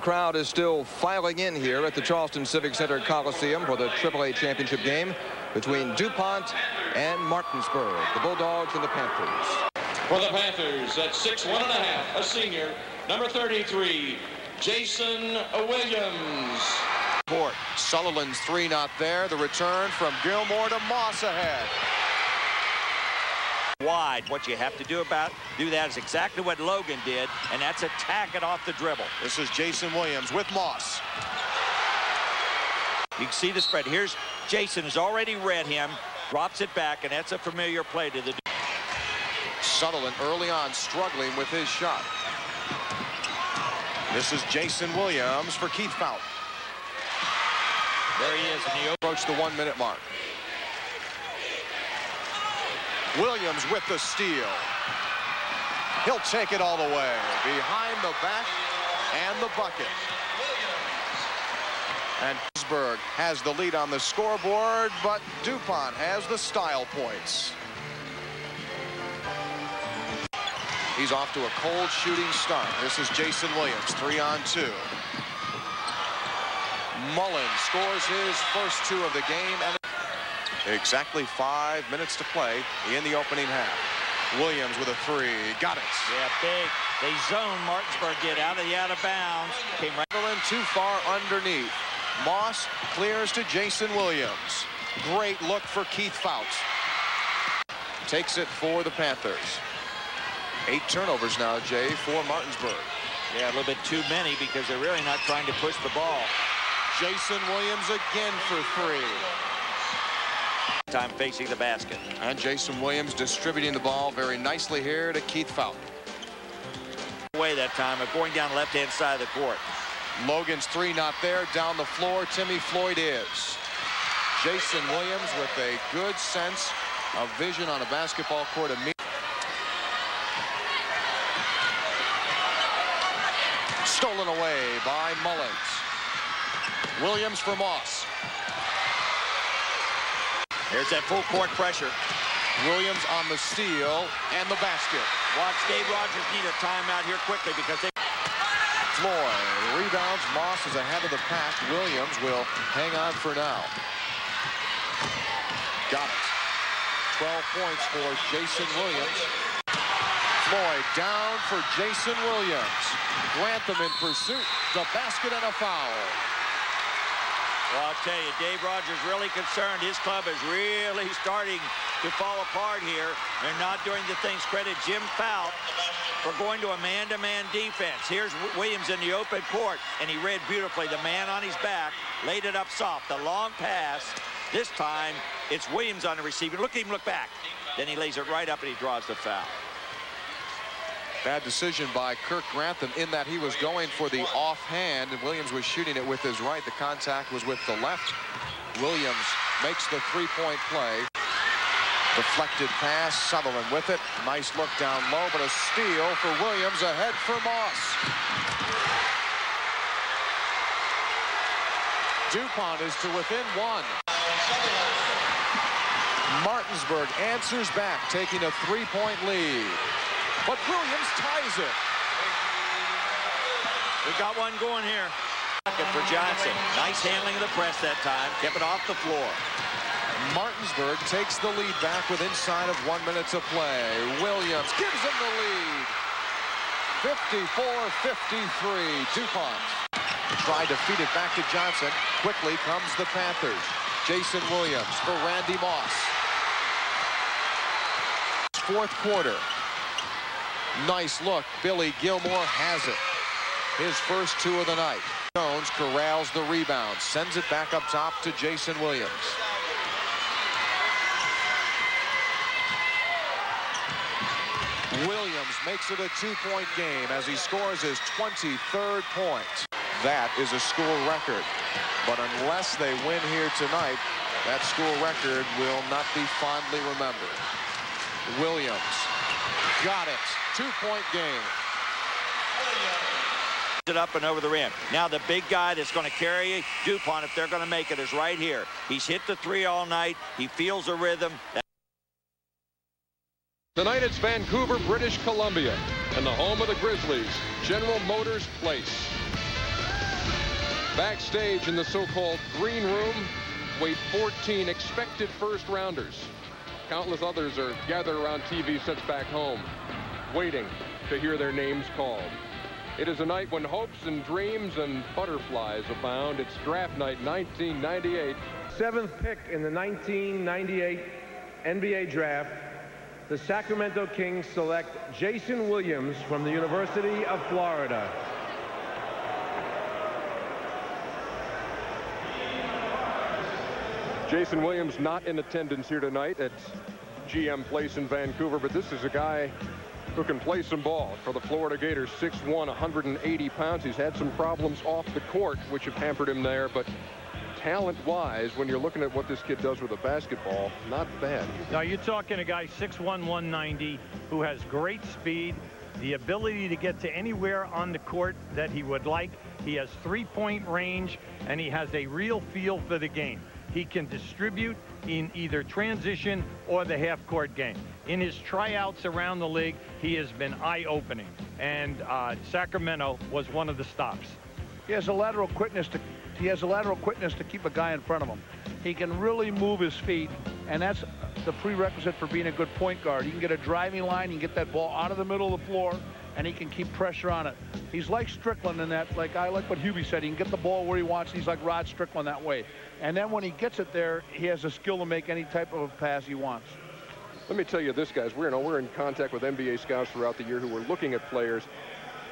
crowd is still filing in here at the Charleston Civic Center Coliseum for the AAA championship game between DuPont and Martinsburg, the Bulldogs and the Panthers. For the Panthers, at 6'1½", a senior, number 33, Jason Williams. Sutherland's three not there. The return from Gilmore to Moss ahead. Wide. What you have to do that is exactly what Logan did, and that's attack it off the dribble. This is Jason Williams with Moss. You can see the spread. Here's Jason has already read him, drops it back, and that's a familiar play to the. Sutherland early on struggling with his shot. This is Jason Williams for Keith Fout. There he is, and he approached the 1 minute mark. Williams with the steal. He'll take it all the way. Behind the back and the bucket. And Pittsburgh has the lead on the scoreboard, but DuPont has the style points. He's off to a cold shooting start. This is Jason Williams, 3-on-2. Mullins scores his first two of the game. And exactly 5 minutes to play in the opening half. Williams with a three. Got it. Yeah, big. They zone Martinsburg get out of bounds. Came right in too far underneath. Moss clears to Jason Williams. Great look for Keith Fout. Takes it for the Panthers. 8 turnovers now, Jay, for Martinsburg. Yeah, a little bit too many because they're really not trying to push the ball. Jason Williams again for three. Time facing the basket. And Jason Williams distributing the ball very nicely here to Keith Fout. Away that time of going down left-hand side of the court. Logan's three not there. Down the floor, Timmy Floyd is. Jason Williams with a good sense of vision on a basketball court. Stolen away by Mullins. Williams for Moss. There's that full court pressure. Williams on the steal and the basket. Watch, Dave Rogers need a timeout here quickly because they. Floyd rebounds. Moss is ahead of the pack. Williams will hang on for now. Got it. 12 points for Jason Williams. Floyd down for Jason Williams. Grantham in pursuit. The basket and a foul. Well, I'll tell you, Dave Rogers really concerned. His club is really starting to fall apart here. They're not doing the things. Credit Jim Fout for going to a man-to-man defense. Here's Williams in the open court, and he read beautifully. The man on his back laid it up soft. The long pass. This time, it's Williams on the receiver. Look at him look back. Then he lays it right up, and he draws the foul. Bad decision by Kirk Grantham in that he was going for the offhand, and Williams was shooting it with his right. The contact was with the left. Williams makes the three-point play. Deflected pass, Sutherland with it. Nice look down low, but a steal for Williams ahead for Moss. DuPont is to within one. Martinsburg answers back, taking a three-point lead. But Williams ties it. We got one going here. For Johnson. Nice handling of the press that time. Kept it off the floor. Martinsburg takes the lead back with inside of 1 minute to play. Williams gives him the lead. 54-53. DuPont tried to feed it back to Johnson. Quickly comes the Panthers. Jason Williams for Randy Moss. Fourth quarter. Nice look. Billy Gilmore has it. His first two of the night. Jones corrals the rebound. Sends it back up top to Jason Williams. Williams makes it a two-point game as he scores his 23rd point. That is a school record. But unless they win here tonight, that school record will not be fondly remembered. Williams got it. Two-point game. It up and over the rim. Now the big guy that's going to carry DuPont, if they're going to make it, is right here. He's hit the three all night. He feels the rhythm. Tonight it's Vancouver, British Columbia, and the home of the Grizzlies, General Motors Place. Backstage in the so-called green room wait 14 expected first-rounders. Countless others are gathered around TV sets back home, waiting to hear their names called. It is a night when hopes and dreams and butterflies abound. It's draft night 1998. 7th pick in the 1998 NBA draft, the Sacramento Kings select Jason Williams from the University of Florida. Jason Williams not in attendance here tonight at GM Place in Vancouver, but this is a guy who can play some ball for the Florida Gators. 6'1", 180 pounds. He's had some problems off the court, which have hampered him there, but talent-wise, when you're looking at what this kid does with a basketball, not bad. Now, you're talking a guy 6'1", 190, who has great speed, the ability to get to anywhere on the court that he would like. He has three-point range, and he has a real feel for the game. He can distribute in either transition or the half-court game. In his tryouts around the league, he has been eye-opening, and Sacramento was one of the stops. He has a lateral quickness to keep a guy in front of him. He can really move his feet, and that's the prerequisite for being a good point guard. He can get a driving line, he can get that ball out of the middle of the floor, and he can keep pressure on it. He's like Strickland in that, like what Hubie said, he can get the ball where he wants. He's like Rod Strickland that way. And then when he gets it there, he has a skill to make any type of a pass he wants. Let me tell you this, guys. We're in contact with NBA scouts throughout the year who were looking at players.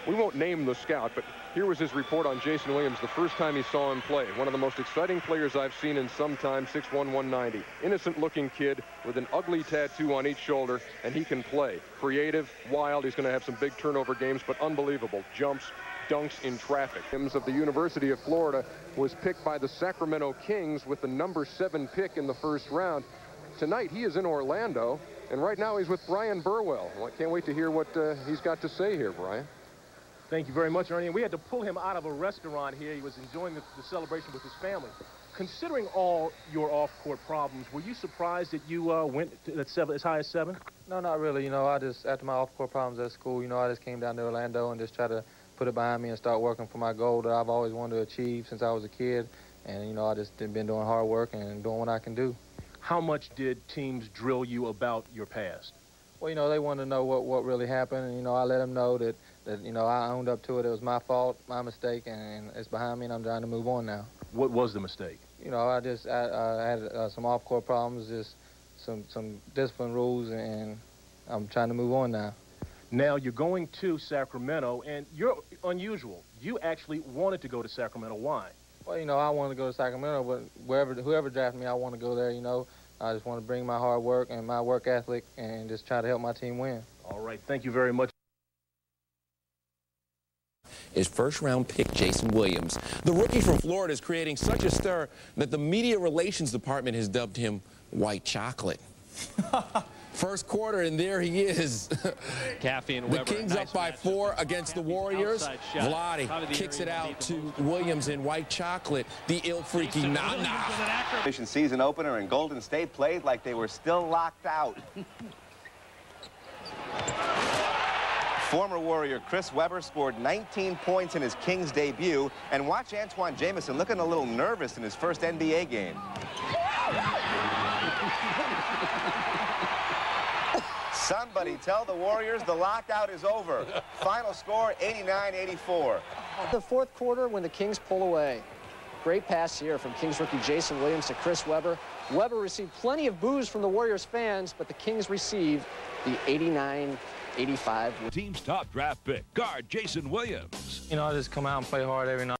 We won't name the scout, but here was his report on Jason Williams the first time he saw him play. One of the most exciting players I've seen in some time, 6'1", 190. Innocent-looking kid with an ugly tattoo on each shoulder, and he can play. Creative, wild. He's going to have some big turnover games, but unbelievable. Jumps, dunks in traffic. Of the University of Florida was picked by the Sacramento Kings with the number 7 pick in the first round. Tonight, he is in Orlando, and right now he's with Brian Burwell. Well, I can't wait to hear what he's got to say here, Brian. Thank you very much, Ernie. And we had to pull him out of a restaurant here. He was enjoying the celebration with his family. Considering all your off-court problems, were you surprised that you went as high as 7? No, not really. You know, after my off-court problems at school, you know, I just came down to Orlando and just tried to put it behind me and start working for my goal that I've always wanted to achieve since I was a kid. And, you know, I just been doing hard work and doing what I can do. How much did teams drill you about your past? Well, you know, they wanted to know what really happened. And, you know, I let them know that you know, I owned up to it. It was my fault, my mistake, and it's behind me, and I'm trying to move on now. What was the mistake? You know, I had some off-court problems, just some discipline rules, and I'm trying to move on now. Now, you're going to Sacramento, and you're unusual. You actually wanted to go to Sacramento. Why? Well, you know, I wanted to go to Sacramento, but whoever drafted me, I want to go there, you know. I just want to bring my hard work and my work ethic and just try to help my team win. All right. Thank you very much. Is first-round pick Jason Williams. The rookie from Florida is creating such a stir that the media relations department has dubbed him White Chocolate. First quarter, and there he is. Caffey and the Weber, Kings up by 4 against the Warriors. Vlade kicks it out to Williams in White Chocolate. The ill-freaky nah-nah. Season opener, and Golden State played like they were still locked out. Former Warrior Chris Webber scored 19 points in his Kings debut. And watch Antoine Jamison looking a little nervous in his first NBA game. Somebody tell the Warriors the lockout is over. Final score, 89-84. The fourth quarter when the Kings pull away. Great pass here from Kings rookie Jason Williams to Chris Webber. Webber received plenty of boos from the Warriors fans, but the Kings received the 89-85. Team's top draft pick, guard Jason Williams. You know, I just come out and play hard every night.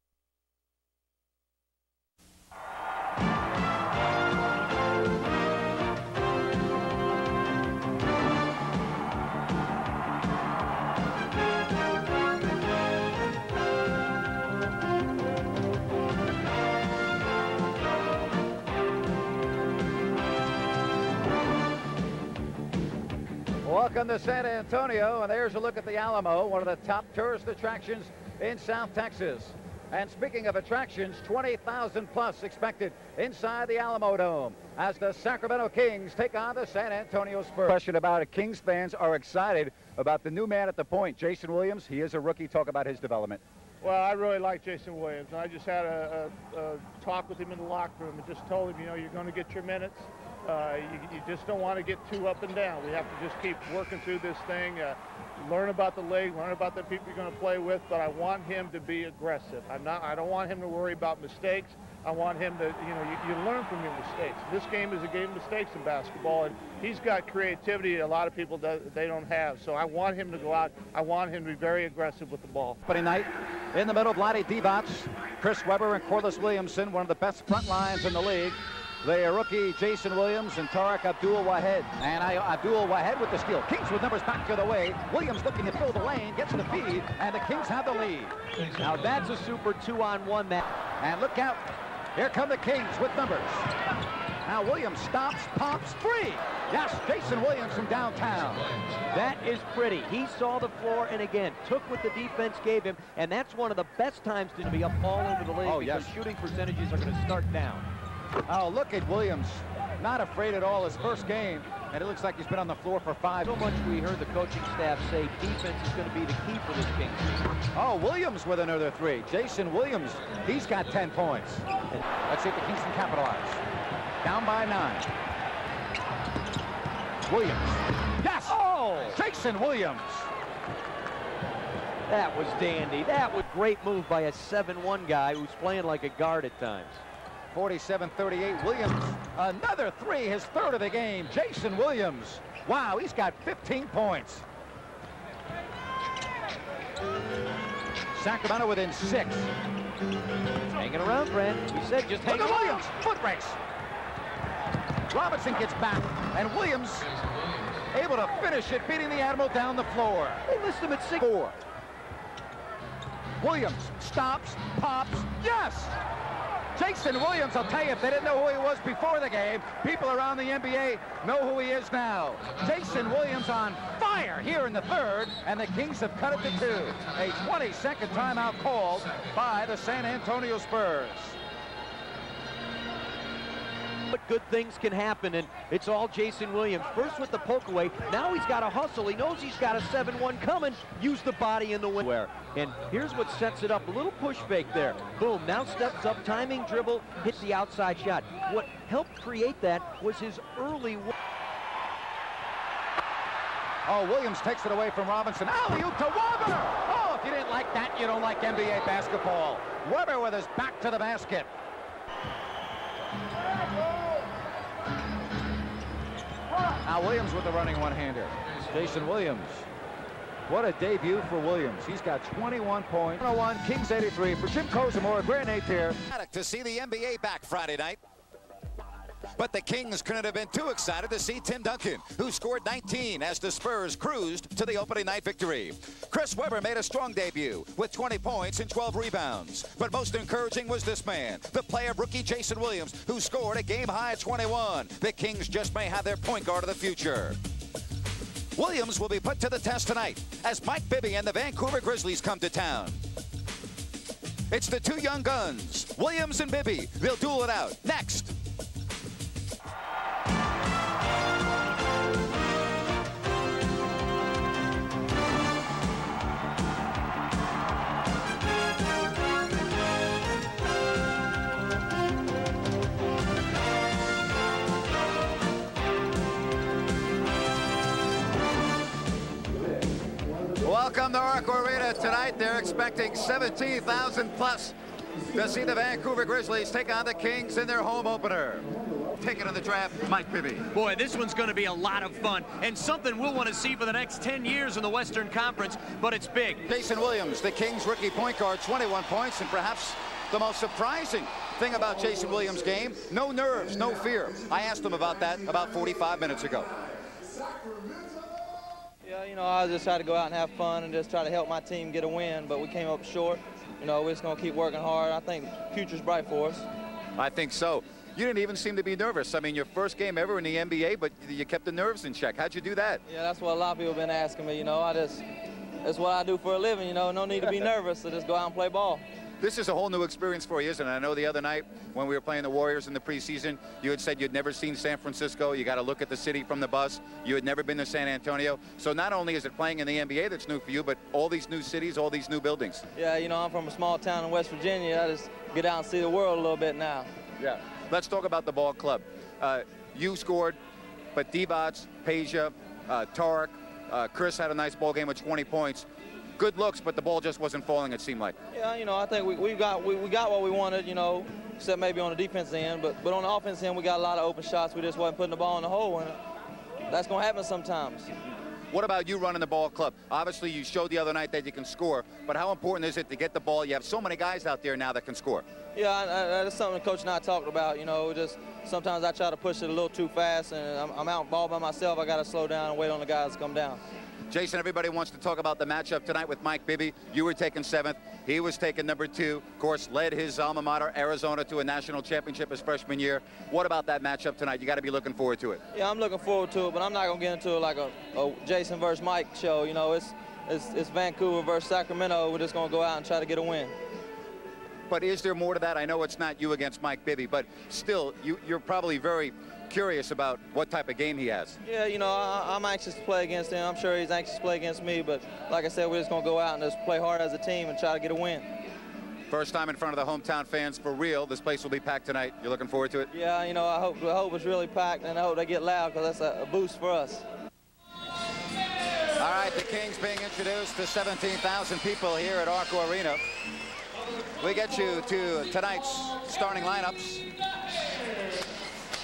Welcome to San Antonio, and there's a look at the Alamo, one of the top tourist attractions in South Texas. And speaking of attractions, 20,000 plus expected inside the Alamo Dome as the Sacramento Kings take on the San Antonio Spurs. Question about it. Kings fans are excited about the new man at the point, Jason Williams. He is a rookie. Talk about his development. Well, I really like Jason Williams, and I just had a talk with him in the locker room and just told him, you know, you're going to get your minutes. You just don't want to get too up and down. We have to just keep working through this thing, learn about the league, learn about the people you're going to play with, but I want him to be aggressive. I don't want him to worry about mistakes. I want him to, you know, you learn from your mistakes. This game is a game of mistakes in basketball, and he's got creativity a lot of people they don't have. So I want him to go out. I want him to be very aggressive with the ball. Opening night, in the middle, Vlade Divac, Chris Webber, and Corliss Williamson, one of the best front lines in the league. The rookie Jason Williams and Tariq Abdul-Wahed. And Abdul-Wahed with the steal. Kings with numbers back the other way. Williams looking to fill the lane, gets the feed, and the Kings have the lead. Now that's a super 2-on-1 match. And look out. Here come the Kings with numbers. Now Williams stops, pops, three. Yes, Jason Williams from downtown. That is pretty. He saw the floor and again took what the defense gave him, and that's one of the best times to be up all over the league because shooting percentages are going to start down. Oh, look at Williams. Not afraid at all. His first game, and it looks like he's been on the floor for 5. So much we heard the coaching staff say defense is going to be the key for this Kings. Oh, Williams with another 3. Jason Williams, he's got 10 points. Let's see if the Kings can capitalize. Down by 9. Williams. Yes! Oh! Jason Williams. That was dandy. That was a great move by a 7-1 guy who's playing like a guard at times. 47-38, Williams, another 3, his 3rd of the game. Jason Williams, wow, he's got 15 points. Sacramento within 6. Hanging around, Brent. We said just hang around. Williams, foot race. Robinson gets back, and Williams able to finish it, beating the Admiral down the floor. They missed him at 6-4. Williams stops, pops, yes! Jason Williams, I'll tell you, if they didn't know who he was before the game, people around the NBA know who he is now. Jason Williams on fire here in the 3rd, and the Kings have cut it to 2. A 20-second timeout called by the San Antonio Spurs. But good things can happen, and it's all Jason Williams. First with the poke away, now he's got to hustle. He knows he's got a 7-1 coming. Use the body in the window. And here's what sets it up. A little push fake there. Boom, now steps up, timing dribble, hits the outside shot. What helped create that was his early... Oh, Williams takes it away from Robinson. Alley-oop to Webber! Oh, if you didn't like that, you don't like NBA basketball. Webber with his back to the basket. Now Williams with the running one-hander. Jason Williams. What a debut for Williams. He's got 21 points. 101, Kings 83. For Jim Kozimor, Grant Nate here. To see the NBA back Friday night. But the Kings couldn't have been too excited to see Tim Duncan, who scored 19 as the Spurs cruised to the opening night victory. Chris Webber made a strong debut with 20 points and 12 rebounds. But most encouraging was this man, the player rookie Jason Williams, who scored a game-high 21. The Kings just may have their point guard of the future. Williams will be put to the test tonight as Mike Bibby and the Vancouver Grizzlies come to town. It's the 2 young guns, Williams and Bibby. They'll duel it out next. Welcome to Oracle Arena tonight. They're expecting 17,000 plus to see the Vancouver Grizzlies take on the Kings in their home opener. Taking on the draft, Mike Bibby. Boy, this one's going to be a lot of fun and something we'll want to see for the next 10 years in the Western Conference, but it's big. Jason Williams, the Kings rookie point guard, 21 points, and perhaps the most surprising thing about Jason Williams' game, no nerves, no fear. I asked him about that about 45 minutes ago. Yeah, you know, I just had to go out and have fun and just try to help my team get a win, but we came up short. You know, we're just going to keep working hard. I think the future's bright for us. I think so. You didn't even seem to be nervous. I mean, your first game ever in the NBA, but you kept the nerves in check. How'd you do that? Yeah, that's what a lot of people have been asking me. You know, that's what I do for a living, you know. No need to be nervous, so just go out and play ball. This is a whole new experience for you, isn't it? I know the other night when we were playing the Warriors in the preseason, you had said you'd never seen San Francisco. You got to look at the city from the bus. You had never been to San Antonio. So not only is it playing in the NBA that's new for you, but all these new cities, all these new buildings. Yeah, you know, I'm from a small town in West Virginia. I just get out and see the world a little bit now. Yeah. Let's talk about the ball club. You scored, but Divac, Peja, Tarek, Chris had a nice ball game with 20 points. Good looks, but the ball just wasn't falling, it seemed like. Yeah, you know, I think we got what we wanted, you know, except maybe on the defense end. But on the offense end, we got a lot of open shots. We just wasn't putting the ball in the hole, and that's going to happen sometimes. What about you running the ball club? Obviously, you showed the other night that you can score, but how important is it to get the ball? You have so many guys out there now that can score. Yeah, that's something the coach and I talked about, you know, just sometimes I try to push it a little too fast, and I'm out ball by myself. I got to slow down and wait on the guys to come down. Jason, everybody wants to talk about the matchup tonight with Mike Bibby. You were taken 7th. He was taken number 2. Of course, led his alma mater, Arizona, to a national championship his freshman year. What about that matchup tonight? You got to be looking forward to it. Yeah, I'm looking forward to it, but I'm not going to get into it like a Jason versus Mike show. You know, it's Vancouver versus Sacramento. We're just going to go out and try to get a win. But is there more to that? I know it's not you against Mike Bibby, but still, you're probably very curious about what type of game he has. Yeah, you know, I'm anxious to play against him. I'm sure he's anxious to play against me, but like I said, we're just going to go out and just play hard as a team and try to get a win. First time in front of the hometown fans for real. This place will be packed tonight. You're looking forward to it? Yeah, you know, I hope it's really packed, and I hope they get loud because that's a boost for us. All right, the Kings being introduced to 17,000 people here at Arco Arena. We get you to tonight's starting lineups.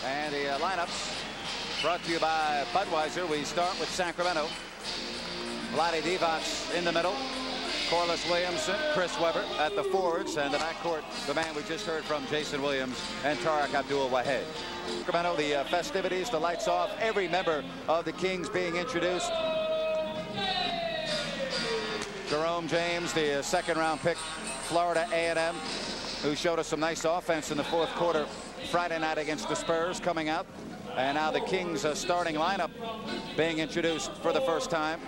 And the lineups brought to you by Budweiser. We start with Sacramento. Vlade Divac in the middle. Corliss Williamson, Chris Webber at the forwards, and the backcourt, the man we just heard from, Jason Williams and Tarek Abdul-Wahed. Sacramento, the festivities, the lights off, every member of the Kings being introduced. Jerome James, the second-round pick, Florida A&M, who showed us some nice offense in the 4th quarter Friday night against the Spurs, coming out. And now the Kings starting lineup being introduced for the first time.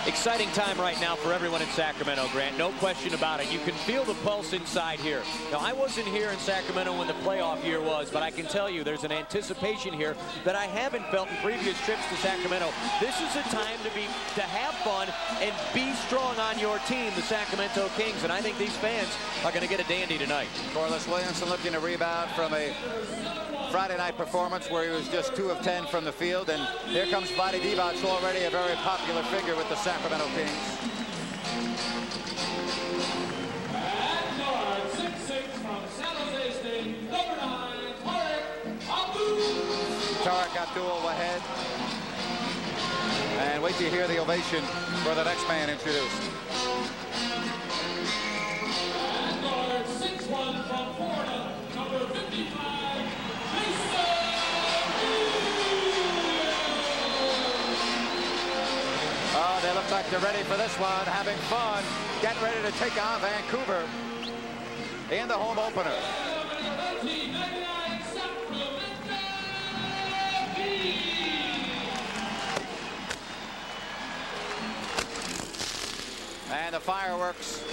Exciting time right now for everyone in Sacramento, Grant. No question about it. You can feel the pulse inside here. Now, I wasn't here in Sacramento when the playoff year was, but I can tell you there's an anticipation here that I haven't felt in previous trips to Sacramento. This is a time to have fun and be strong on your team, the Sacramento Kings, and I think these fans are going to get a dandy tonight. Corliss Williamson looking to rebound from a Friday night performance where he was just 2 of 10 from the field, and here comes Vlade Divac, already a very popular figure with the Sacramento Kings. And guard 6'6" from San Jose State, number 9, Tarek Abdul-Wahed. And wait till you hear the ovation for the next man introduced. And guard 6'1" from Florida, number 55. Oh, they look like they're ready for this one, having fun, getting ready to take on Vancouver in the home opener. And the fireworks,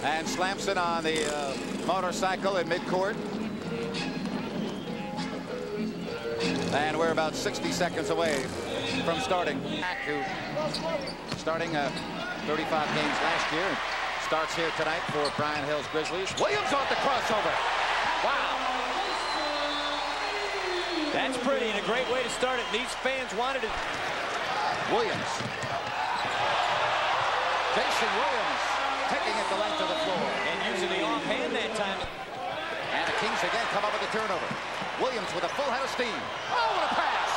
and Slamson on the motorcycle in midcourt. And we're about 60 seconds away from starting. Who starting 35 games last year, starts here tonight for Brian Hill's Grizzlies. Williams off the crossover. Wow. That's pretty and a great way to start it. These fans wanted it. Williams. Jason Williams taking it the length of the floor. And using the offhand that time. And the Kings again come up with a turnover. Williams with a full head of steam. Oh, what a pass!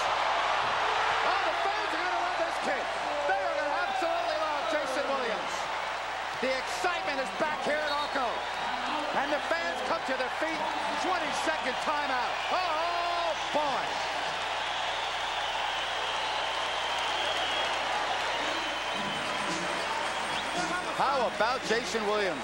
Oh, the fans are going to love this kid. They are going to absolutely love Jason Williams. The excitement is back here at Arco. And the fans come to their feet. 20-second timeout. Oh, boy. How about Jason Williams?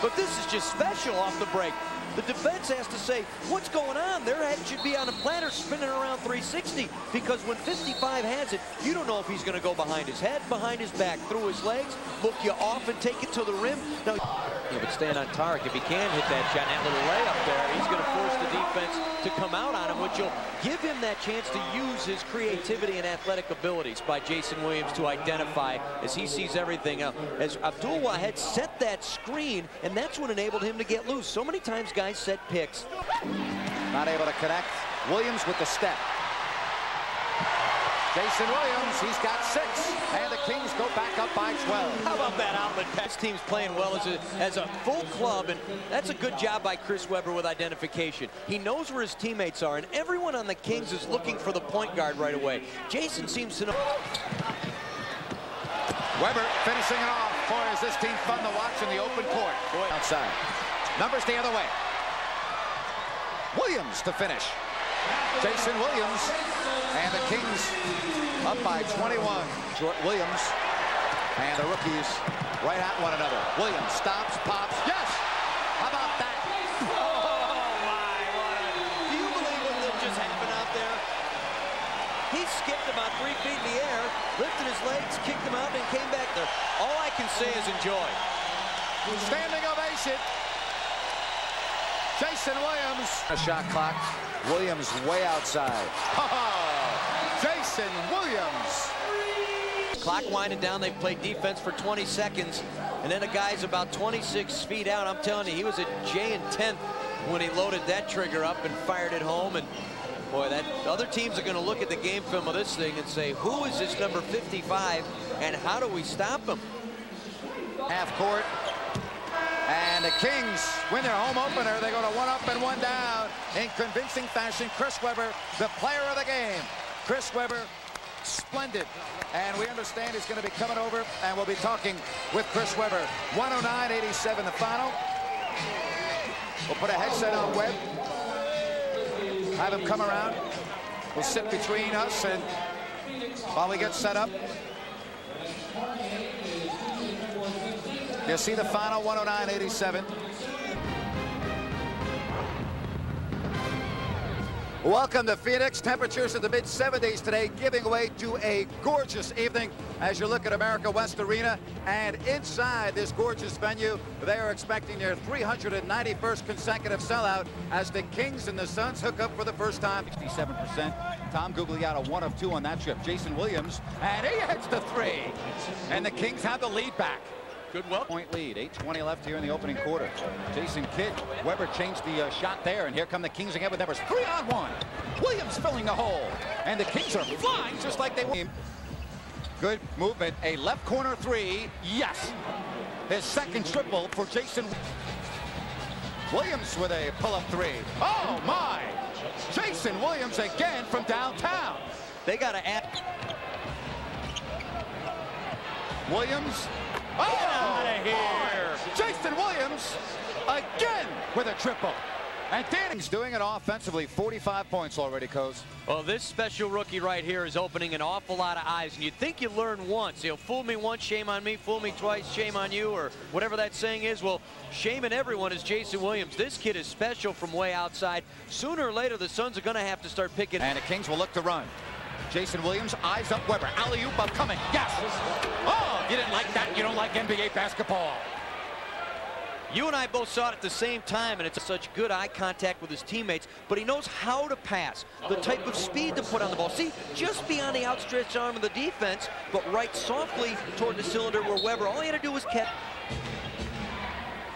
But this is just special off the break. The defense has to say, what's going on? Their head should be on a platter spinning around 360, because when 55 has it, you don't know if he's going to go behind his head, behind his back, through his legs, look you off and take it to the rim. Now, yeah, but stand on target. If he can hit that shot, that little layup there, he's going to force the defense to come out on him, which will give him that chance to use his creativity and athletic abilities by Jason Williams to identify as he sees everything out. As Abdul Wahed set that screen, and that's what enabled him to get loose. So many times guys set picks. Not able to connect. Williams with the step. Jason Williams, he's got 6, and the Kings go back up by 12. How about that outlet pass? Team's playing well as a full club, and that's a good job by Chris Webber with identification. He knows where his teammates are, and everyone on the Kings is looking for the point guard right away. Jason seems to know. Webber finishing it off. Boy, is this team fun to watch in the open court. Boy, outside. Numbers the other way. Williams to finish. Jason Williams, and the Kings up by 21. Short Williams, and the rookies right at one another. Williams stops, pops. Yes! How about that? Oh, my. Do you believe what just happened out there? He skipped about 3 feet in the air, lifted his legs, kicked them out, and came back there. All I can say is enjoy. Standing ovation. Jason Williams. A shot clock. Williams way outside. Jason Williams. Clock winding down. They've played defense for 20 seconds. And then a guy's about 26 feet out. I'm telling you, he was at J and 10th when he loaded that trigger up and fired it home. And boy, that other teams are going to look at the game film of this thing and say, who is this number 55 and how do we stop him? Half court. And the Kings win their home opener. They go to 1 up and 1 down in convincing fashion. Chris Webber, the player of the game. Chris Webber, splendid. And we understand he's going to be coming over, and we'll be talking with Chris Webber. 109-87 the final. We'll put a headset on Webb. Have him come around. We'll sit between us and while we get set up. You see the final 109-87. Welcome to Phoenix. Temperatures in the mid-70s today, giving way to a gorgeous evening as you look at America West Arena. And inside this gorgeous venue, they are expecting their 391st consecutive sellout as the Kings and the Suns hook up for the first time. 67%. Tom Gugliotta 1 of 2 on that trip. Jason Williams, and he hits the 3. And the Kings have the lead back. Good point lead. 8:20 left here in the opening quarter. Jason Kidd. Webber changed the shot there, and here come the Kings again with numbers 3-on-1. Williams filling the hole, and the Kings are flying just like they want. Good movement. A left corner 3. Yes. His second triple for Jason. Williams with a pull-up 3. Oh, my. Jason Williams again from downtown. They got to add. Williams. Oh, get out of here. Jason Williams again with a triple. And Danning's doing it offensively. 45 points already, Coach. Well, this special rookie right here is opening an awful lot of eyes. And you'd think you learn once. He'll fool me once, shame on me. Fool me twice, shame on you, or whatever that saying is. Well, shame on everyone is Jason Williams. This kid is special from way outside. Sooner or later, the Suns are going to have to start picking. And the Kings will look to run. Jason Williams, eyes up Webber. Alley-oop upcoming. Yes! Oh, you didn't like that. You don't like NBA basketball. You and I both saw it at the same time, and it's such good eye contact with his teammates, but he knows how to pass, the type of speed to put on the ball. See, just beyond the outstretched arm of the defense, but right softly toward the cylinder where Webber, all he had to do was catch.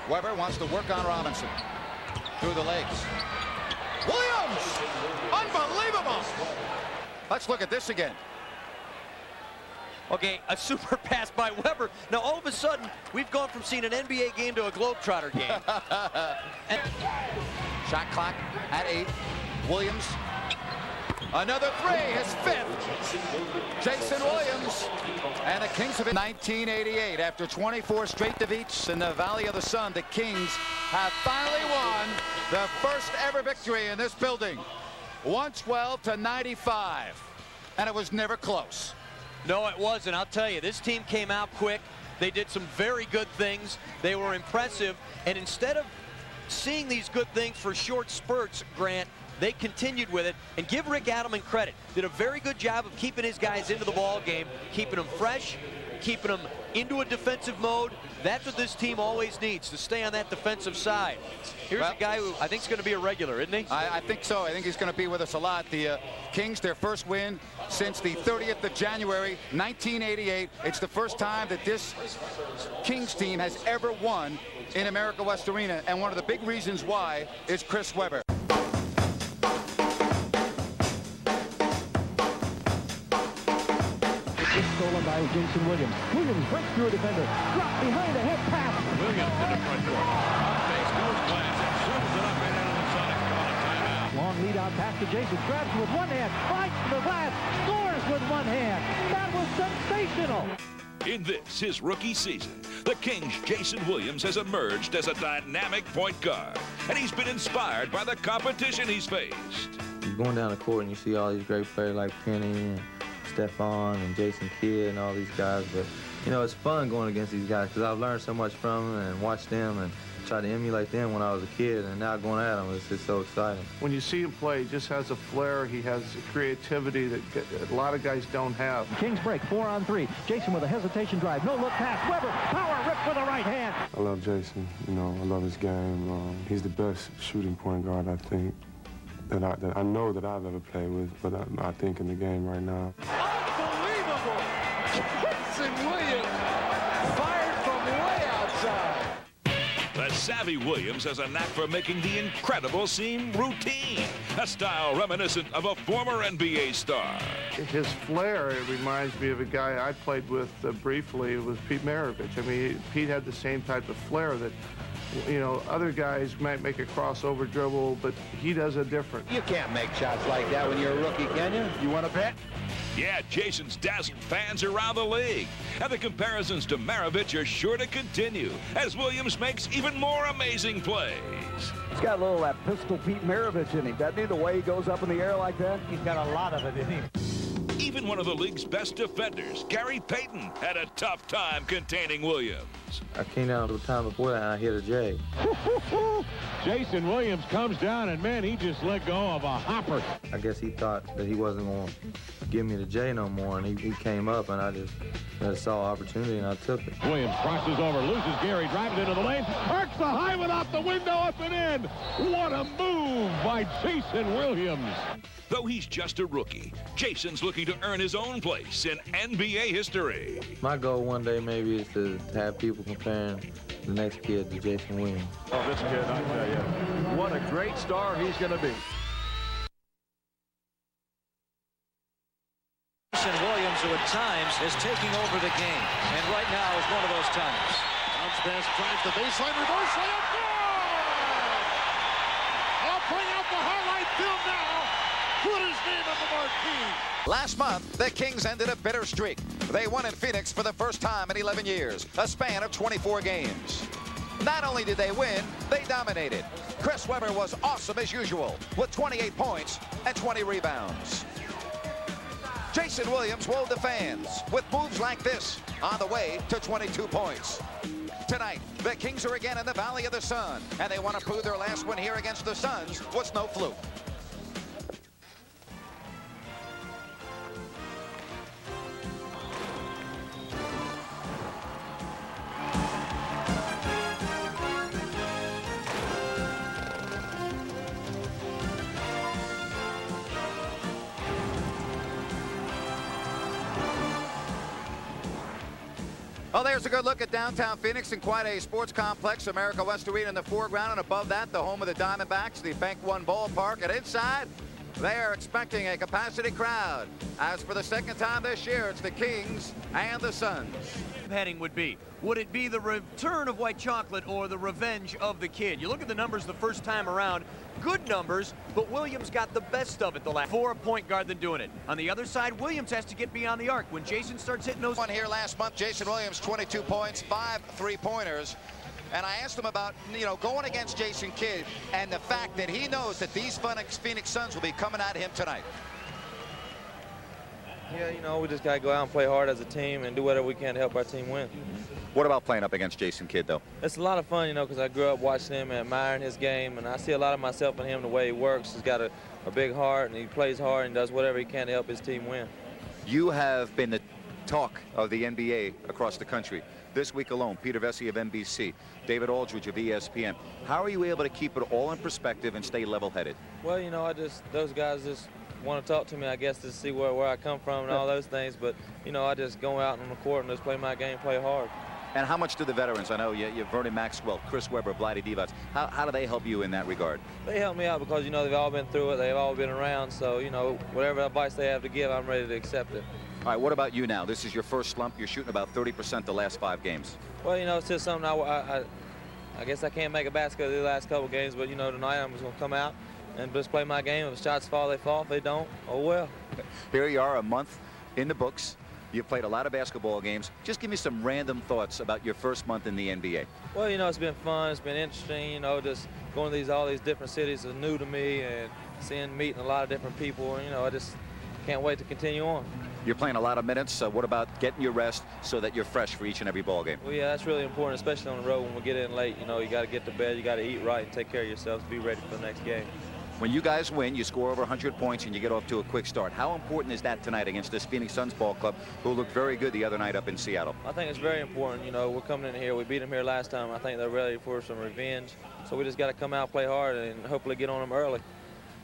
Webber wants to work on Robinson. Through the legs. Williams! Unbelievable! Let's look at this again. Okay, a super pass by Webber. Now, all of a sudden, we've gone from seeing an NBA game to a Globetrotter game. Shot clock at 8. Williams. Another 3, his 5th. Jason Williams. And the Kings have been 1988. After 24 straight defeats in the Valley of the Sun, the Kings have finally won the first ever victory in this building. 112-95. And it was never close. No, it wasn't. I'll tell you, this team came out quick. They did some very good things. They were impressive. And instead of seeing these good things for short spurts, Grant, they continued with it. And give Rick Adelman credit. Did a very good job of keeping his guys into the ball game, keeping them fresh, keeping them into a defensive mode. That's what this team always needs, to stay on that defensive side. Here's a guy who I think is going to be a regular, isn't he? I think so. I think he's going to be with us a lot. The Kings, their first win since the 30th of January, 1988. It's the first time that this Kings team has ever won in America West Arena. And one of the big reasons why is Chris Webber. Stolen by Jason Williams. Williams breaks through a defender. Drop behind a head pass. Williams in the front court. On base goes Glass and swings it up and in on the Sonics. Call a timeout. Long lead out pass to Jason. Grabs with one hand. Fights to the glass. Scores with one hand. That was sensational. In this, his rookie season, the Kings' Jason Williams has emerged as a dynamic point guard, and he's been inspired by the competition he's faced. You're going down the court and you see all these great players like Penny and Stephon and Jason Kidd and all these guys, but you know, it's fun going against these guys because I've learned so much from them and watched them and tried to emulate them when I was a kid, and now going at them, it's just so exciting. When you see him play, he just has a flair. He has a creativity that a lot of guys don't have. Kings break 4-on-3. Jason with a hesitation drive. No look pass. Weber, power rip with the right hand. I love Jason. You know, I love his game. He's the best shooting point guard, I think, that I know that I've ever played with, but I think in the game right now. Unbelievable! Jason Williams fired from way outside. The savvy Williams has a knack for making the incredible seem routine, a style reminiscent of a former NBA star. His flair, it reminds me of a guy I played with briefly. It was Pete Maravich. I mean, Pete had the same type of flair that, you know, other guys might make a crossover dribble, but he does it different. You can't make shots like that when you're a rookie, can you? You want to bet? Yeah, Jason's dazzled fans around the league. And the comparisons to Maravich are sure to continue as Williams makes even more amazing plays. He's got a little of that pistol Pete Maravich in him, doesn't he? The way he goes up in the air like that. He's got a lot of it in him. Even one of the league's best defenders, Gary Payton, had a tough time containing Williams. I came down the time before that and I hit a J. Jason Williams comes down and, man, he just let go of a hopper. I guess he thought that he wasn't going to give me the J no more, and he came up, and I just saw opportunity, and I took it. Williams crosses over, loses Gary, drives into the lane, arcs the high one off the window, up and in. What a move by Jason Williams. Though he's just a rookie, Jason's looking to earn his own place in NBA history. My goal one day maybe is to have people comparing the next kid to Jason Williams. Oh, this kid, I tell you, what a great star he's going to be. Jason Williams, who at times is taking over the game, and right now is one of those times. Bounce pass, drives the baseline, reverse layup, good! I'll bring out the highlight film now. Put his name on the marquee. Last month, the Kings ended a bitter streak. They won in Phoenix for the first time in 11 years, a span of 24 games. Not only did they win, they dominated. Chris Webber was awesome as usual, with 28 points and 20 rebounds. Jason Williams wowed the fans with moves like this on the way to 22 points. Tonight, the Kings are again in the Valley of the Sun, and they want to prove their last win here against the Suns was no fluke. Well, there's a good look at downtown Phoenix and quite a sports complex. America West Arena in the foreground, and above that, the home of the Diamondbacks, the Bank One Ballpark. And inside, they are expecting a capacity crowd. As for the second time this year, it's the Kings and the Suns. Heading would it be the return of White Chocolate or the revenge of the kid? You look at the numbers the first time around, good numbers, but Williams got the best of it the last. For a point guard than doing it. On the other side, Williams has to get beyond the arc. When Jason starts hitting those... One here last month, Jason Williams, 22 points, 5 3-pointers. And I asked him about, going against Jason Kidd and the fact that he knows that these Phoenix Suns will be coming at him tonight. Yeah, you know, we just got to go out and play hard as a team and do whatever we can to help our team win. What about playing up against Jason Kidd, though? It's a lot of fun, you know, because I grew up watching him and admiring his game, and I see a lot of myself in him, the way he works. He's got a big heart, and he plays hard and does whatever he can to help his team win. You have been the talk of the NBA across the country. This week alone, Peter Vesey of NBC, David Aldridge of ESPN. How are you able to keep it all in perspective and stay level-headed? Well, you know, those guys just want to talk to me, I guess, to see where I come from and all those things. But, you know, I just go out on the court and just play my game, play hard. And how much do the veterans, I know you have Vernon Maxwell, Chris Webber, Vlade Divac, how do they help you in that regard? They help me out because, you know, they've all been through it. They've all been around. So, you know, whatever advice they have to give, I'm ready to accept it. All right, what about you now? This is your first slump. You're shooting about 30% the last 5 games. Well, you know, it's just something I guess I can't make a basket the last couple games, but, you know, tonight I'm just going to come out and just play my game. If the shots fall, they fall. If they don't, oh well. Here you are, a month in the books. You've played a lot of basketball games. Just give me some random thoughts about your first month in the NBA. Well, you know, it's been fun. It's been interesting. You know, just going to all these different cities is new to me, and meeting a lot of different people. And, you know, I just can't wait to continue on. You're playing a lot of minutes. What about getting your rest so that you're fresh for each and every ball game? Well, yeah, that's really important, especially on the road when we get in late. You know, you got to get to bed, you got to eat right, and take care of yourselves to be ready for the next game. When you guys win, you score over 100 points and you get off to a quick start. How important is that tonight against this Phoenix Suns ball club, who looked very good the other night up in Seattle? I think it's very important. You know, we're coming in here. We beat them here last time. I think they're ready for some revenge. So we just got to come out, play hard, and hopefully get on them early.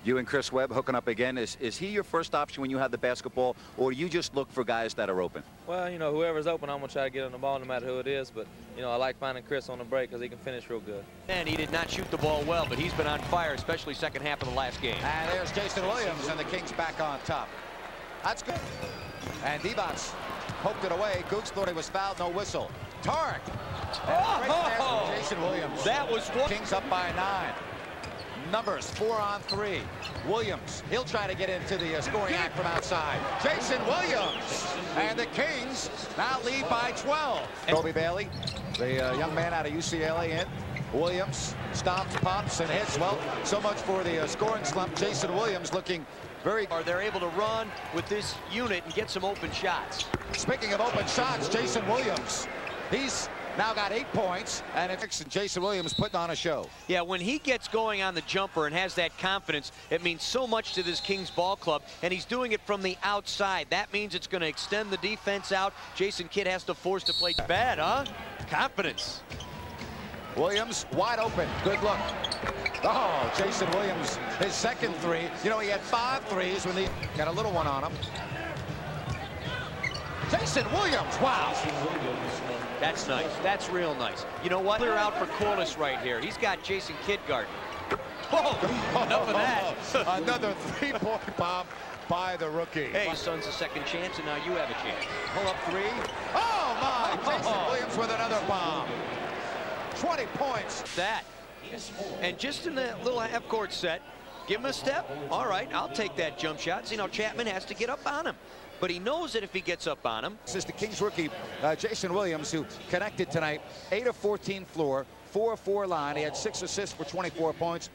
You and Chris Webb hooking up again. Is he your first option when you have the basketball, or do you just look for guys that are open? Well, you know, whoever's open, I'm going to try to get on the ball no matter who it is. But, you know, I like finding Chris on the break because he can finish real good. And he did not shoot the ball well, but he's been on fire, especially second half of the last game. And there's Jason Williams, and the Kings back on top. That's good. And Divac poked it away. Gooks thought he was fouled, no whistle. Tarek. Oh, Jason Williams. That was one. Kings up by 9. Numbers 4 on 3. Williams, he'll try to get into the scoring act from outside. Jason Williams, and the Kings now lead by 12. Kobe Bailey, the young man out of UCLA, in. Williams stomps, pops, and hits. Well, so much for the scoring slump. Jason Williams looking very. They're able to run with this unit and get some open shots. Speaking of open shots, Jason Williams, he's now got 8 points, and it's Jason Williams putting on a show. Yeah, when he gets going on the jumper and has that confidence, it means so much to this Kings ball club, and he's doing it from the outside. That means it's going to extend the defense out. Jason Kidd has to force to play bad, huh? Confidence. Williams wide open. Good look. Oh, Jason Williams, his second 3. You know, he had 5 threes when he got a little one on him. Jason Williams, wow. That's nice. That's real nice. You know what? Clear out for Corliss right here. He's got Jason Kidd guarding. Oh, enough of that. Another 3-point bomb by the rookie. Hey, Suns a second chance, and now you have a chance. Pull up 3. Oh, my. Jason Williams with another bomb. 20 points. That. And just in that little half-court set, give him a step. All right, I'll take that jump shot. See, now Chapman has to get up on him. But he knows that if he gets up on him. This is the Kings rookie, Jason Williams, who connected tonight. 8 of 14 floor, 4 of 4 line. He had 6 assists for 24 points.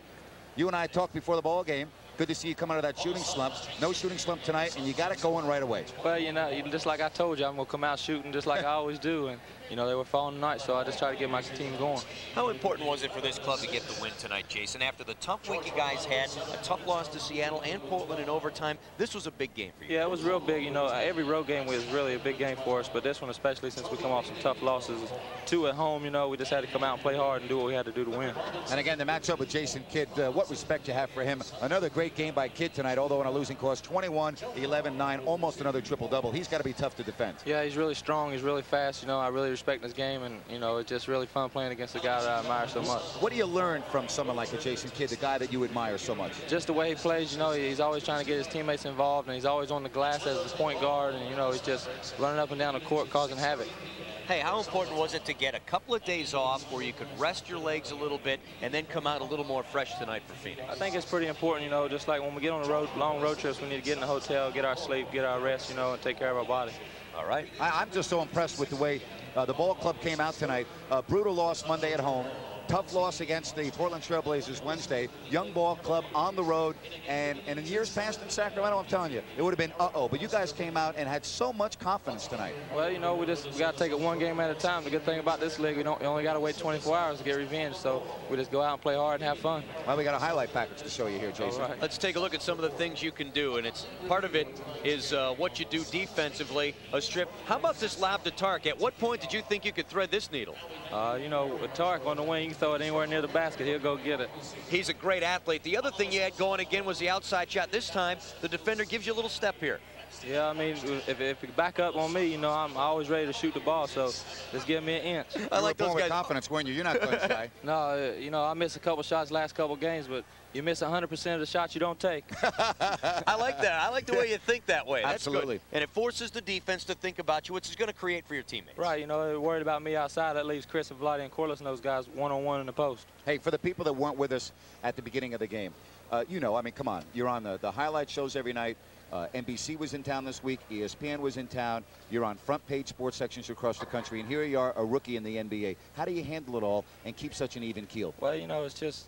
You and I talked before the ball game. Good to see you come out of that shooting slump. No shooting slump tonight, and you got it going right away. Well, you know, just like I told you, I'm going to come out shooting just like I always do. And, you know, they were falling tonight, so I just try to get my team going. How important was it for this club to get the win tonight, Jason? After the tough week you guys had, a tough loss to Seattle and Portland in overtime, this was a big game for you. Yeah, it was real big. You know, every road game was really a big game for us, but this one especially since we come off some tough losses. 2 at home, you know, we just had to come out and play hard and do what we had to do to win. And again, the matchup with Jason Kidd, what respect you have for him. Another great game by Kidd tonight, although on a losing course. 21, 11, 9, almost another triple-double. He's got to be tough to defend. Yeah, he's really strong. He's really fast. You know, I really respect his game, and, you know, it's just really fun playing against a guy that I admire so much. What do you learn from someone like a Jason Kidd, the guy that you admire so much? Just the way he plays. You know, he's always trying to get his teammates involved, and he's always on the glass as his point guard, and, you know, he's just running up and down the court causing havoc. Hey, how important was it to get a couple of days off where you could rest your legs a little bit and then come out a little more fresh tonight for Phoenix? I think it's pretty important, you know, just like when we get on the road, long road trips, we need to get in the hotel, get our sleep, get our rest, you know, and take care of our body. All right. I'm just so impressed with the way the ball club came out tonight. Brutal loss Monday at home. Tough loss against the Portland Trailblazers Wednesday. Young ball club on the road, and in years past in Sacramento, I'm telling you, it would have been uh-oh. But you guys came out and had so much confidence tonight. Well, you know, we got to take it one game at a time. The good thing about this league, we only got to wait 24 hours to get revenge. So we just go out and play hard and have fun. Well, we got a highlight package to show you here, Jason. Right. Let's take a look at some of the things you can do, and it's part of it is what you do defensively. A strip. How about this lob to Tark? At what point did you think you could thread this needle? You know, with Tark on the wing, you can throw it anywhere near the basket. He'll go get it. He's a great athlete. The other thing you had going again was the outside shot. This time, the defender gives you a little step here. Yeah, I mean, if you back up on me, you know, I'm always ready to shoot the ball, so just give me an inch. I like those guys. With confidence, weren't you? You're not going shy. No, you know, I missed a couple shots last couple games, but you miss 100% of the shots you don't take. I like that. I like the way you think that way. That's Absolutely. Good. And it forces the defense to think about you, which is going to create for your teammates. Right, you know, they're worried about me outside. That leaves Chris and Vlade and Corliss and those guys one-on-one in the post. Hey, for the people that weren't with us at the beginning of the game, you know, I mean, come on. You're on the highlight shows every night. NBC was in town this week. ESPN was in town. You're on front page sports sections across the country, and here you are, a rookie in the NBA. How do you handle it all and keep such an even keel? Well, you know, it's just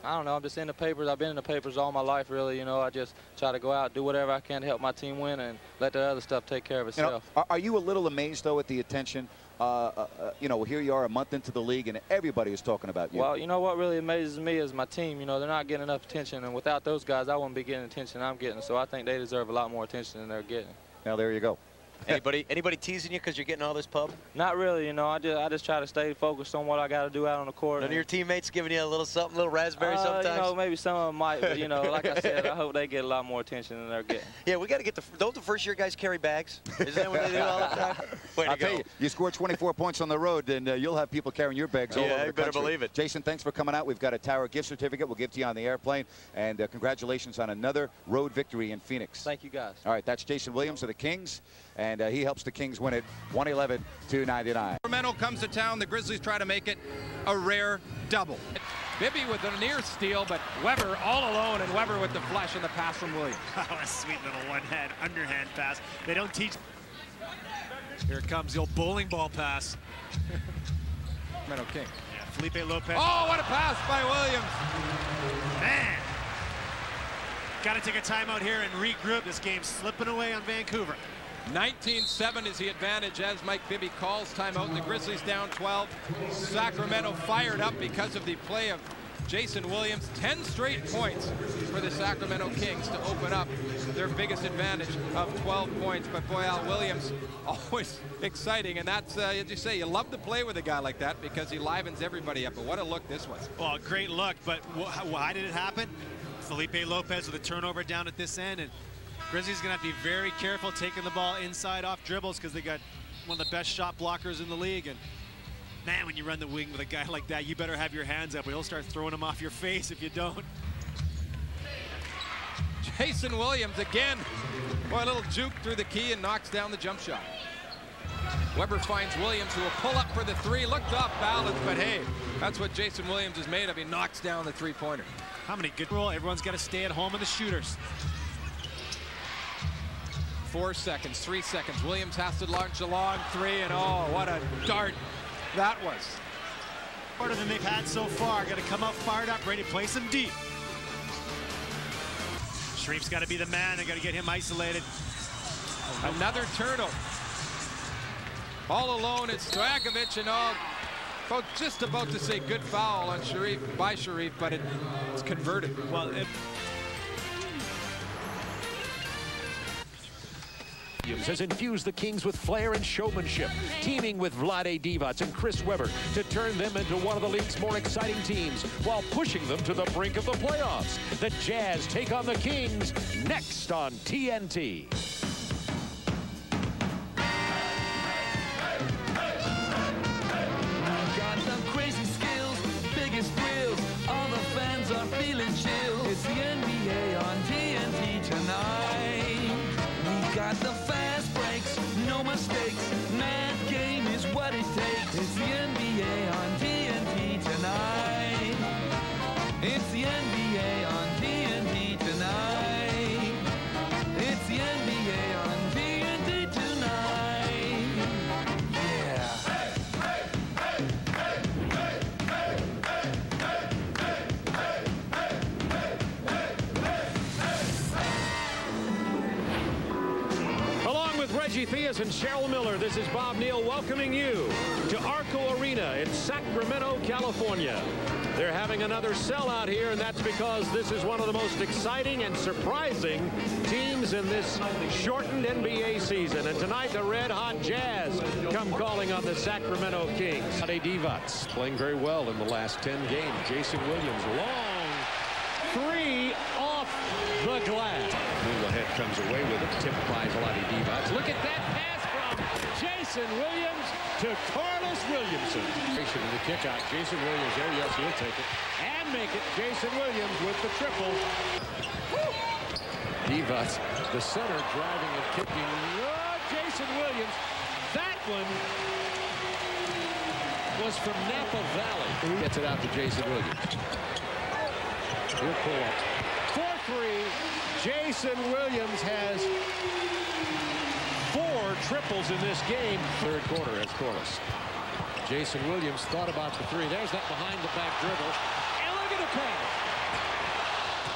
I don't know. I'm just in the papers. I've been in the papers all my life, really. You know, I just try to go out, do whatever I can to help my team win, and let the other stuff take care of itself. You know, are you a little amazed, though, at the attention? You know, here you are a month into the league, and everybody is talking about you. Well, you know what really amazes me is my team. You know, they're not getting enough attention, and without those guys, I wouldn't be getting the attention I'm getting. So I think they deserve a lot more attention than they're getting. Now, there you go. Anybody teasing you because you're getting all this pub? Not really, you know. I just try to stay focused on what I got to do out on the court. None of your teammates giving you a little something, a little raspberry sometimes? You know, maybe some of them might, but, you know, like I said, I hope they get a lot more attention than they're getting. Yeah, we got to get don't the first-year guys carry bags? Isn't that what they do all the time? I'll tell you, you score 24 points on the road, and you'll have people carrying your bags all over the country. Yeah, you better believe it. Jason, thanks for coming out. We've got a Tower gift certificate we'll give to you on the airplane, and congratulations on another road victory in Phoenix. Thank you, guys. All right, that's Jason Williams of the Kings, and he helps the Kings win it 111-99. Sacramento comes to town. The Grizzlies try to make it a rare double. Bibby with a near steal, but Weber all alone, and Weber with the flush and the pass from Williams. Oh, a sweet little one-hand underhand pass. They don't teach. Here comes the old bowling ball pass. Sacramento King. Yeah, Felipe Lopez. Oh, what a pass by Williams. Man. Got to take a timeout here and regroup. This game's slipping away on Vancouver. 19-7 is the advantage as Mike Bibby calls timeout. The Grizzlies down 12. Sacramento fired up because of the play of Jason Williams. 10 straight points for the Sacramento Kings to open up their biggest advantage of 12 points. But boy, Al Williams, always exciting. And that's, as you say, you love to play with a guy like that because he livens everybody up. But what a look this was. Well, great look. But why did it happen? Felipe Lopez with a turnover down at this end. And Grizzlies going to have to be very careful taking the ball inside off dribbles because they got one of the best shot blockers in the league. And man, when you run the wing with a guy like that, you better have your hands up or he'll start throwing them off your face if you don't. Jason Williams again. Boy, a little juke through the key and knocks down the jump shot. Weber finds Williams, who will pull up for the three. Looked off balance, but hey, that's what Jason Williams is made of. He knocks down the three-pointer. How many good rule? Everyone's got to stay at home in the shooters. 4 seconds, 3 seconds. Williams has to launch a long three, and oh, what a dart that was. Harder than they've had so far. Got to come out fired up, ready to play some deep. Sharif's got to be the man. They got to get him isolated. Another turnover. All alone, it's Stojakovic, and all. Just about to say good foul on Sharif by Sharif, but it's converted. Well, has infused the Kings with flair and showmanship, teaming with Vlade Divac and Chris Weber to turn them into one of the league's more exciting teams while pushing them to the brink of the playoffs. The Jazz take on the Kings next on TNT. Got some crazy skills, biggest thrills, all the fans are feeling chills. It's the NBA on TNT tonight. We got the fast breaks, no mistakes, mad game is what it takes. It's the NBA on TNT tonight. It's the NBA on TNT tonight. It's the NBA. Angie Theus and Cheryl Miller, this is Bob Neal welcoming you to Arco Arena in Sacramento, California. They're having another sellout here, and that's because this is one of the most exciting and surprising teams in this shortened NBA season. And tonight, the Red Hot Jazz come calling on the Sacramento Kings. Vlade Divac playing very well in the last 10 games. Jason Williams, long three off the glass. Mulehead comes away with it. Tip by Vlade Divac. Look at that pass from Jason Williams to Carlos Williamson. In the kick out. Jason Williams there. Yes, he'll take it. And make it. Jason Williams with the triple. Divac, the center, driving and kicking. Oh, Jason Williams. That one was from Napa Valley. He gets it out to Jason Williams. He'll pull up. 4-3. Jason Williams has 4 triples in this game. Third quarter as Corliss. Jason Williams thought about the 3. There's that behind the back dribble. And look at the crowd.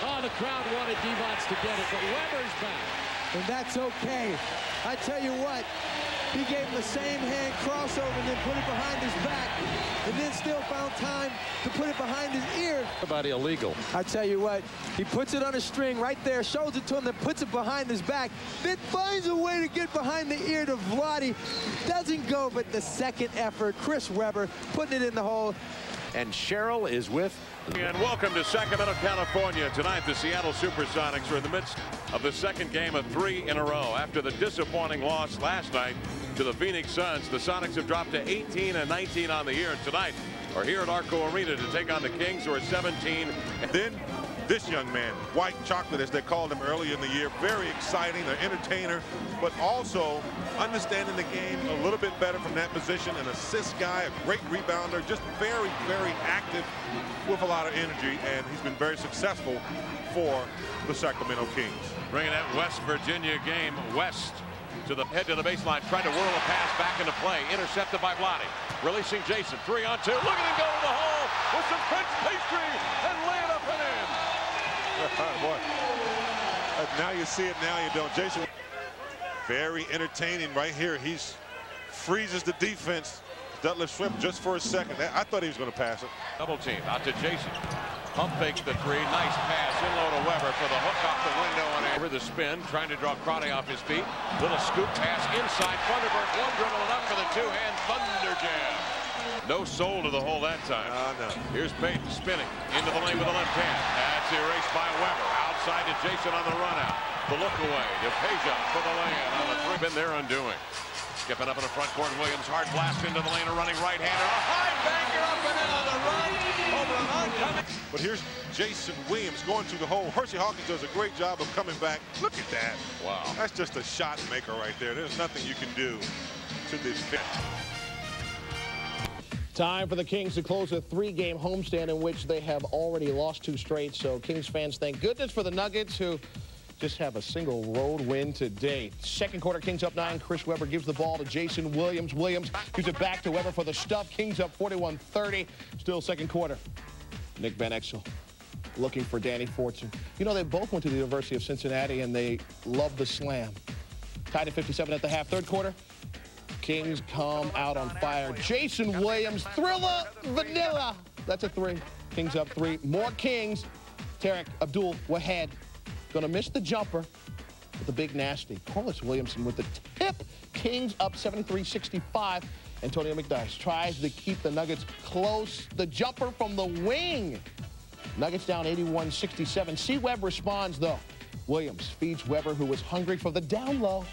Oh, the crowd wanted Divac to get it, but Weber's back. And that's okay. I tell you what, he gave him the same hand crossover and then put it behind his back, and then still found time to put it behind his ear. How about illegal? I tell you what, he puts it on a string right there, shows it to him, then puts it behind his back, then finds a way to get behind the ear to Vlade. Doesn't go, but the second effort, Chris Webber putting it in the hole. And Cheryl is with. And welcome to Sacramento, California. Tonight, the Seattle Supersonics are in the midst of the second game of 3 in a row. After the disappointing loss last night to the Phoenix Suns, the Sonics have dropped to 18-19 on the year. And tonight are here at Arco Arena to take on the Kings, who are 17. And then this young man, White Chocolate, as they called him earlier in the year, very exciting, an entertainer, but also understanding the game a little bit better from that position, an assist guy, a great rebounder, just very, very active with a lot of energy, and he's been very successful for the Sacramento Kings. Bringing that West Virginia game west to the head to the baseline, trying to whirl a pass back into play, intercepted by Vlade. Releasing Jason, 3-on-2, look at him go to the hole with some French pastry and lay it up and in. Boy, now you see it, now you don't. Jason, very entertaining right here. He's freezes the defense. Detlef Schrempf just for a second. I thought he was going to pass it. Double team out to Jason. Pump fakes the 3. Nice pass in low to Weber for the hook off the window and over the spin, trying to draw Crotty off his feet. Little scoop pass inside. Thunderbird, one dribble enough for the 2-hand thunder jam. No soul to the hole that time. No. Here's Payton spinning into the lane with the left hand. That's erased by Weber. Outside to Jason on the run out. The look away to Peja for the lay-in on the 3. Been their undoing. Skipping up in the front court, Williams hard blast into the lane, a running right-hander, a high banker up and in on the right, over an oncoming. But here's Jason Williams going through the hole. Hersey Hawkins does a great job of coming back. Look at that. Wow. That's just a shot maker right there. There's nothing you can do to this pitch. Time for the Kings to close a 3-game homestand in which they have already lost 2 straight. So Kings fans, thank goodness for the Nuggets, who just have a single road win today. Second quarter, Kings up 9. Chris Webber gives the ball to Jason Williams. Williams gives it back to Webber for the stuff. Kings up 41-30. Still second quarter. Nick Van Exel looking for Danny Fortson. You know, they both went to the University of Cincinnati, and they love the slam. Tied at 57 at the half. Third quarter, Kings come out on fire. Jason Williams, thriller, vanilla. That's a 3. Kings up 3. More Kings. Tarek Abdul-Wahad going to miss the jumper with the big nasty. Carlos Williamson with the tip. Kings up 73-65. Antonio McDyess tries to keep the Nuggets close. The jumper from the wing. Nuggets down 81-67. C. Webb responds, though. Williams feeds Webber, who was hungry for the down low.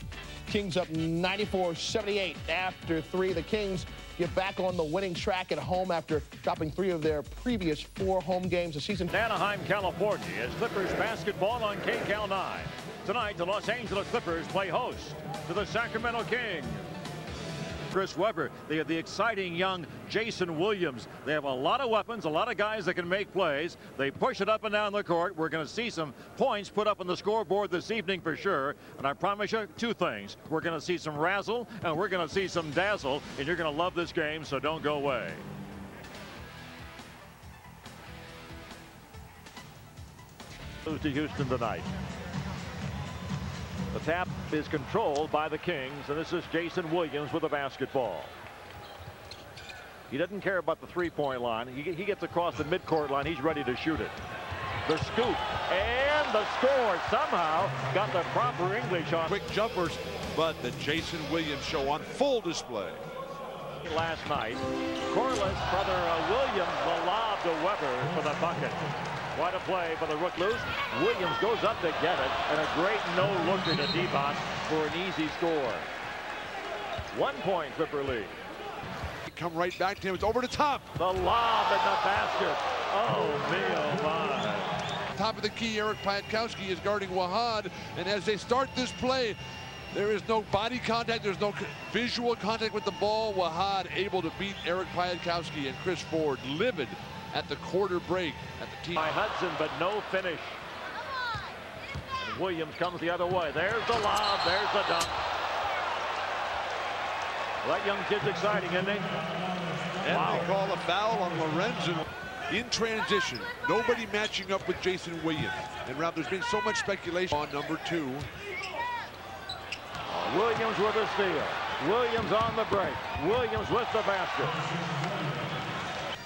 Kings up 94-78. After 3, the Kings get back on the winning track at home after dropping 3 of their previous 4 home games this season. Anaheim, California, is Clippers basketball on KCAL 9. Tonight, the Los Angeles Clippers play host to the Sacramento Kings. Chris Webber, they have the exciting young Jason Williams. They have a lot of weapons, a lot of guys that can make plays. They push it up and down the court. We're going to see some points put up on the scoreboard this evening for sure. And I promise you 2 things. We're going to see some razzle and we're going to see some dazzle. And you're going to love this game, so don't go away. To Houston tonight. The tap is controlled by the Kings, and this is Jason Williams with the basketball. He doesn't care about the three-point line. He gets across the midcourt line. He's ready to shoot it. The scoop and the score. Somehow got the proper English on. Quick jumpers, but the Jason Williams show on full display. Last night, Corliss, brother Williams, the lob to Weber for the bucket. What a play for the rook loose. Williams goes up to get it, and a great no-looker to Devon for an easy score. 1 point Clipper lead. Come right back to him. It's over the top. The lob in the basket. Oh, me, oh, my. Top of the key, Eric Piatkowski is guarding Wahad, and as they start this play, there is no body contact. There's no visual contact with the ball. Wahad able to beat Eric Piatkowski, and Chris Ford livid at the quarter break at the team. By Hudson, but no finish. And Williams comes the other way. There's the lob. There's the dunk. Well, that young kid's exciting, isn't he? And wow. They call a foul on Lorenzen. In transition, nobody matching up with Jason Williams. And Rob, there's been so much speculation on number 2. Williams with a steal. Williams on the break. Williams with the basket.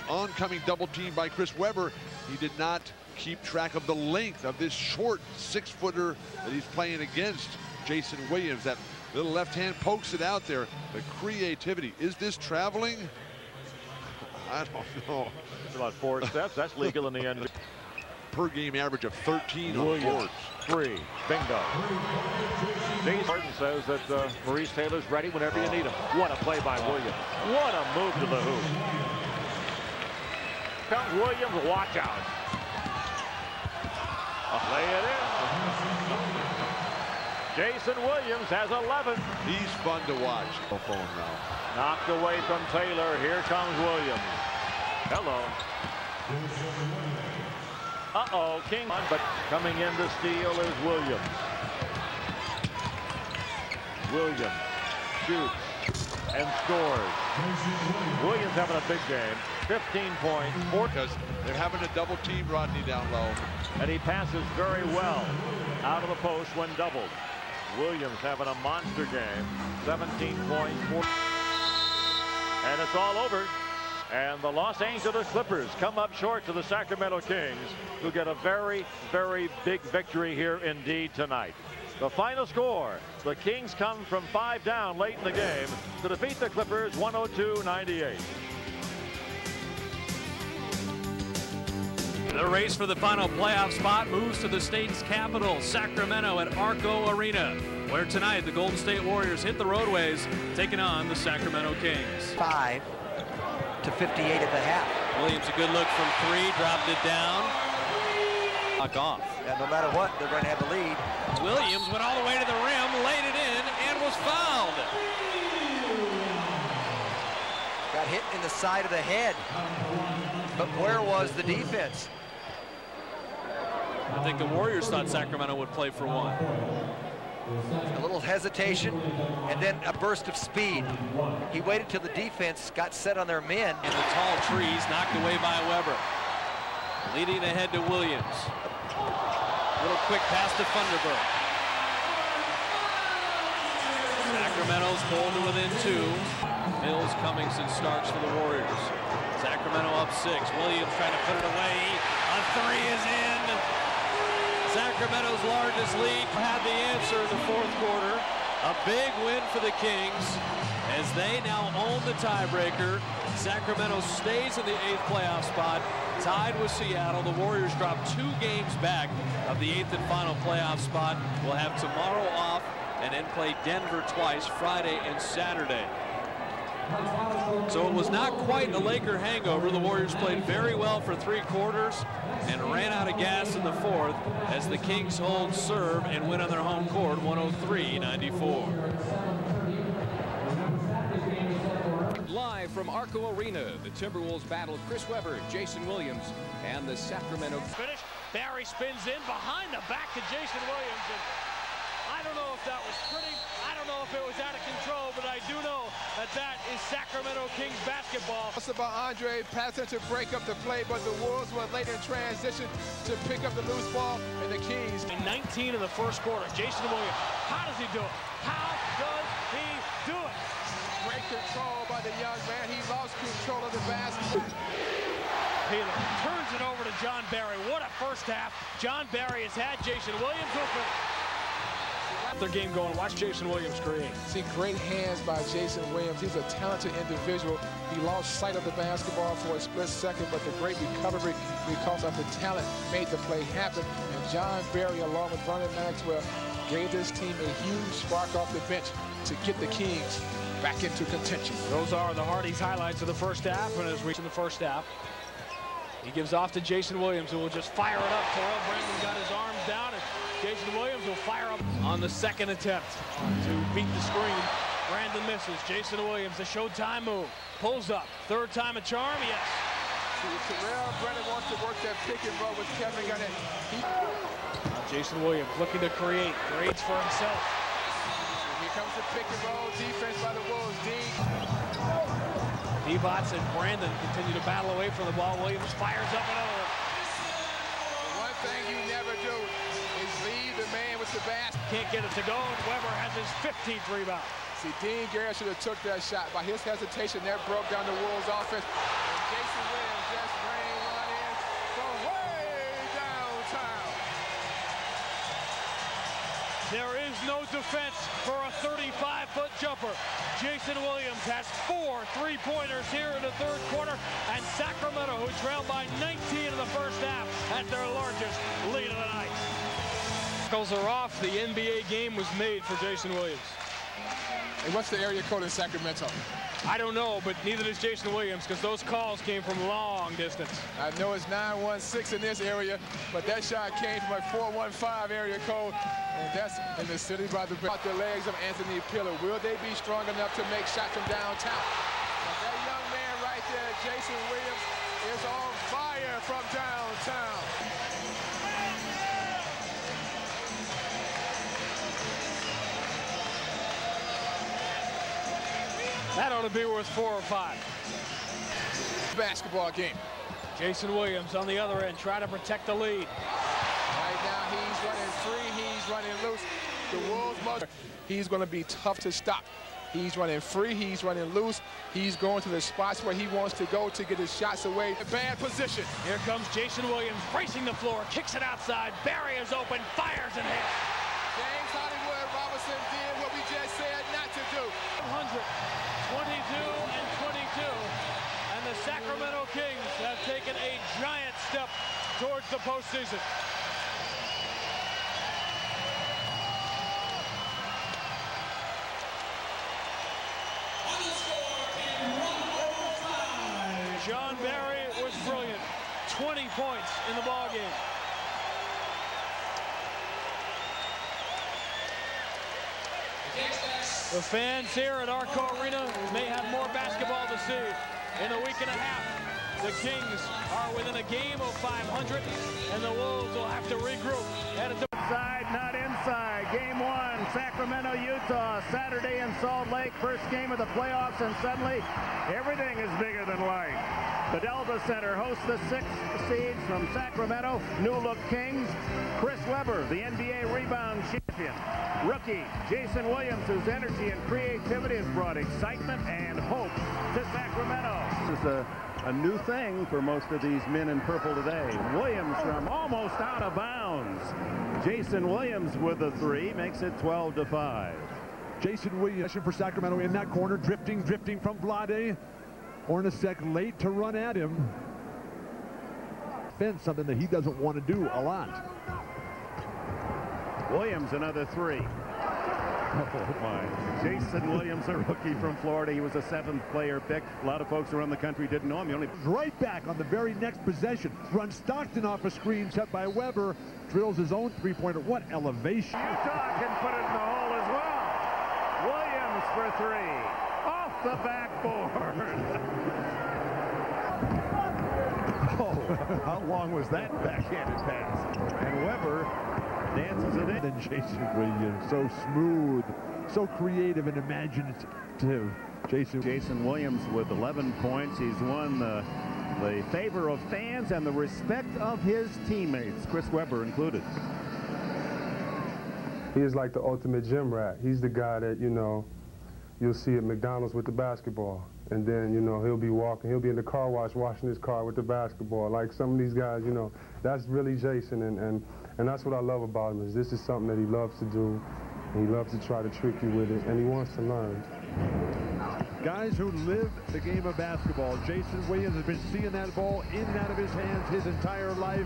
Oncoming double team by Chris Webber. He did not keep track of the length of this short 6-footer that he's playing against Jason Williams. That little left hand pokes it out there. The creativity. Is this traveling? I don't know. It's about 4 steps. That's legal in the end. Per game average of 13 Williams, on boards. 3. Bingo. Jason Martin says that Maurice Taylor's ready whenever you need him. What a play by Williams. What a move to the hoop. Comes Williams. Watch out. Lay it in. Jason Williams has 11. He's fun to watch. Phone now. Knocked away from Taylor. Here comes Williams. Hello. Uh-oh, King. But coming in to steal is Williams. Williams shoots and scores. Williams having a big game. 15 points. Because they're having a double team Rodney down low. And he passes very well out of the post when doubled. Williams having a monster game. 17 points. And it's all over. And the Los Angeles Clippers come up short to the Sacramento Kings, who get a very, very big victory here indeed tonight. The final score, the Kings come from 5 down late in the game to defeat the Clippers 102-98. The race for the final playoff spot moves to the state's capital, Sacramento, at Arco Arena, where tonight the Golden State Warriors hit the roadways, taking on the Sacramento Kings. 5 to 58 at the half. Williams, a good look from 3, dropped it down. Knock off. And no matter what, they're going to have the lead. Williams went all the way to the rim, laid it in, and was fouled. Got hit in the side of the head. But where was the defense? I think the Warriors thought Sacramento would play for 1. A little hesitation, and then a burst of speed. He waited till the defense got set on their men. And the tall trees knocked away by Weber. Leading ahead to Williams. Little quick pass to Thunderbird. Sacramento's pulled to within 2. Mills, Cummings, and Starks for the Warriors. Sacramento up 6. Williams trying to put it away. A 3 is in. Sacramento's largest lead had the answer in the 4th quarter. A big win for the Kings as they now own the tiebreaker. Sacramento stays in the 8th playoff spot, tied with Seattle. The Warriors drop 2 games back of the 8th and final playoff spot. We'll have tomorrow off and then play Denver twice, Friday and Saturday. So it was not quite a Laker hangover. The Warriors played very well for 3 quarters and ran out of gas in the 4th as the Kings hold serve and win on their home court 103-94. Live from Arco Arena, the Timberwolves battle Chris Webber, Jason Williams, and the Sacramento. Finish. Barry spins in behind the back to Jason Williams. And I don't know if that was pretty. I don't know if it was out of control, but I do know that is Sacramento Kings basketball. It's about Andre passing to break up the play, but the Wolves were late in transition to pick up the loose ball, and the Kings. 19 in the first quarter. Jason Williams, how does he do it? How does he do it? Great control by the young man. He lost control of the basket. Taylor turns it over to John Barry. What a first half. John Barry has had Jason Williams open. Their game going. Watch Jason Williams create. See great hands by Jason Williams. He's a talented individual. He lost sight of the basketball for a split second, but the great recovery because of the talent made the play happen. And John Barry, along with Vernon Maxwell, gave this team a huge spark off the bench to get the Kings back into contention. Those are the Hardy's highlights of the first half, and as we in the first half. He gives off to Jason Williams, who will just fire it up. Terrell Brandon got his arms down, and Jason Williams will fire up on the second attempt to beat the screen. Brandon misses. Jason Williams, the Showtime move. Pulls up. Third time a charm, yes. Terrell Brandon wants to work that pick and roll with Kevin Garnett. Jason Williams looking to create. Creates for himself. Here comes the pick and roll defense by the Wolves. Divac and Brandon continue to battle away from the ball. Williams fires up another one. One thing you never do is leave the man with the basket. Can't get it to go, and Weber has his 15th rebound. See, Dean Garrett should have took that shot. By his hesitation, that broke down the Wolves' offense. And Jason Williams just ran one in from way downtown. There is no defense for a 35-foot jumper. Jason Williams has 4 3-pointers here in the third quarter, and Sacramento, who trailed by 19 in the first half, has their largest lead of the night. Tackles are off. The NBA game was made for Jason Williams. And what's the area code in Sacramento? I don't know, but neither does Jason Williams, because those calls came from long distance. I know it's 916 in this area, but that shot came from a 415 area code, and that's in the city by the legs of Anthony Pillar. Will they be strong enough to make shots from downtown? But that young man right there, Jason Williams, is on fire from downtown. That ought to be worth 4 or 5. Basketball game. Jason Williams on the other end, trying to protect the lead. Right now, he's running free, he's running loose. The Wolves must. He's going to be tough to stop. He's running free, he's running loose. He's going to the spots where he wants to go to get his shots away. Bad position. Here comes Jason Williams, racing the floor, kicks it outside. Barry is open, fires and hits. James Hollywood Robinson did what we just said not to do. 100. 22 and 22, and the Sacramento Kings have taken a giant step towards the postseason. John Barry was brilliant. 20 points in the ballgame. The fans here at Arco Arena may have more basketball to see in a week and a half. The Kings are within a game of 500, and the Wolves will have to regroup. Outside, not inside. Game 1, Sacramento, Utah, Saturday in Salt Lake. First game of the playoffs, and suddenly everything is bigger than life. The Delta Center hosts the 6th seeds from Sacramento, new look Kings. Chris Webber, the NBA rebound champion. Rookie Jason Williams, whose energy and creativity has brought excitement and hope to Sacramento. This is a new thing for most of these men in purple today. Williams from almost out of bounds. Jason Williams with a 3 makes it 12-5. Jason Williams for Sacramento in that corner, drifting from Vlade. Hornacek late to run at him. Fence, something that he doesn't want to do a lot. Williams, another 3. Oh my. Jason Williams, a rookie from Florida. He was a 7th player pick. A lot of folks around the country didn't know him. He only right back on the very next possession. Runs Stockton off a screen set by Weber. Drills his own 3-pointer. What elevation. Utah can put it in the hole as well. Williams for 3. Off the backboard. Oh, how long was that backhanded pass? And Weber dances it in. Then Jason Williams, so smooth, so creative and imaginative. Jason Williams with 11 points. He's won the favor of fans and the respect of his teammates, Chris Webber included. He is like the ultimate gym rat. He's the guy that, you know, you'll see at McDonald's with the basketball. And then, you know, he'll be in the car wash washing his car with the basketball. Like some of these guys, you know, that's really Jason. And that's what I love about him, is this is something that he loves to do. And he loves to try to trick you with it, and he wants to learn. Guys who live the game of basketball. Jason Williams has been seeing that ball in and out of his hands his entire life.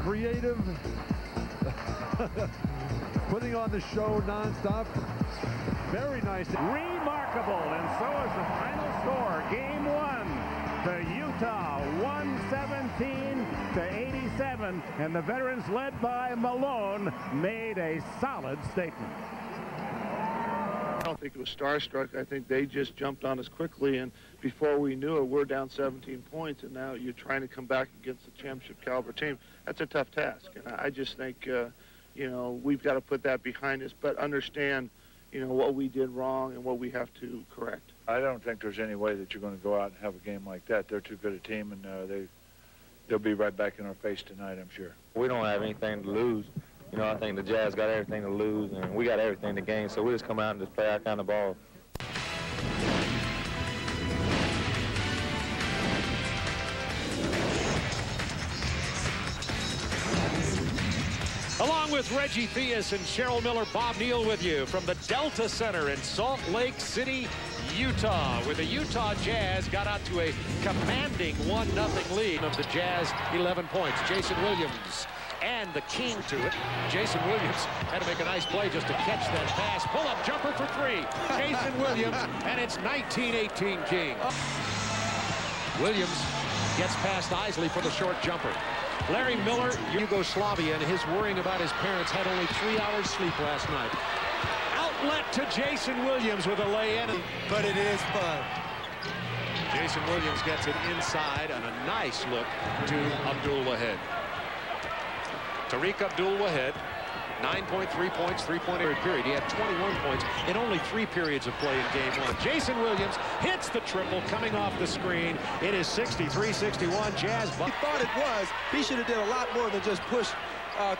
Creative. Putting on the show nonstop. Very nice. Remarkable, and so is the final score. Game 1 to Utah, 117-87, and the veterans led by Malone made a solid statement. I don't think it was starstruck. I think they just jumped on us quickly, and before we knew it, we're down 17 points, and now you're trying to come back against a championship caliber team. That's a tough task, and I just think, you know, we've got to put that behind us, but understand, you know, what we did wrong and what we have to correct. I don't think there's any way that you're going to go out and have a game like that. They're too good a team, and they'll be right back in our face tonight, I'm sure. We don't have anything to lose. You know, I think the Jazz got everything to lose, and we got everything to gain, so we just come out and just play our kind of ball. Along with Reggie Theus and Cheryl Miller, Bob Neal with you from the Delta Center in Salt Lake City, Utah, where the Utah Jazz got out to a commanding 1-0 lead of the Jazz 11 points. Jason Williams and the king to it. Jason Williams had to make a nice play just to catch that pass. Pull-up jumper for 3. Jason Williams, and it's 19-18 Kings. Williams gets past Isley for the short jumper. Larry Miller, Yugoslavia, and his worrying about his parents, had only 3 hours sleep last night. Outlet to Jason Williams with a lay-in. But it is fun. Jason Williams gets it inside, and a nice look to Abdul-Wahed. Tariq Abdul-Wahed, 9.3 points, 3-point period. He had 21 points in only 3 periods of play in game 1. Jason Williams hits the triple coming off the screen. It is 63-61. Jazz. He thought it was. He should have did a lot more than just push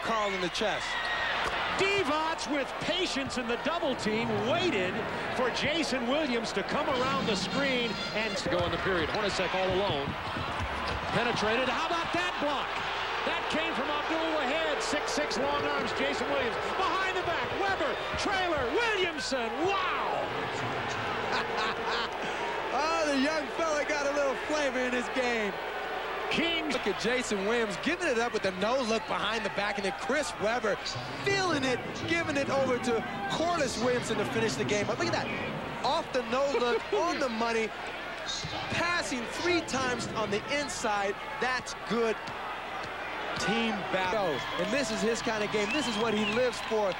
Carl in the chest. Divac with patience in the double team waited for Jason Williams to come around the screen and to go in the period. Hornacek all alone. Penetrated. How about that block? That came from Abdul-Wahed. 6'6" long arms. Jason Williams behind the back. Webber, trailer, Williamson. Wow! Oh, the young fella got a little flavor in his game. Kings. Look at Jason Williams giving it up with the no look behind the back, and then Chris Webber feeling it, giving it over to Corliss Williamson to finish the game. But look at that. Off the no look, on the money, passing 3 times on the inside. That's good team battle. And this is his kind of game. This is what he lives for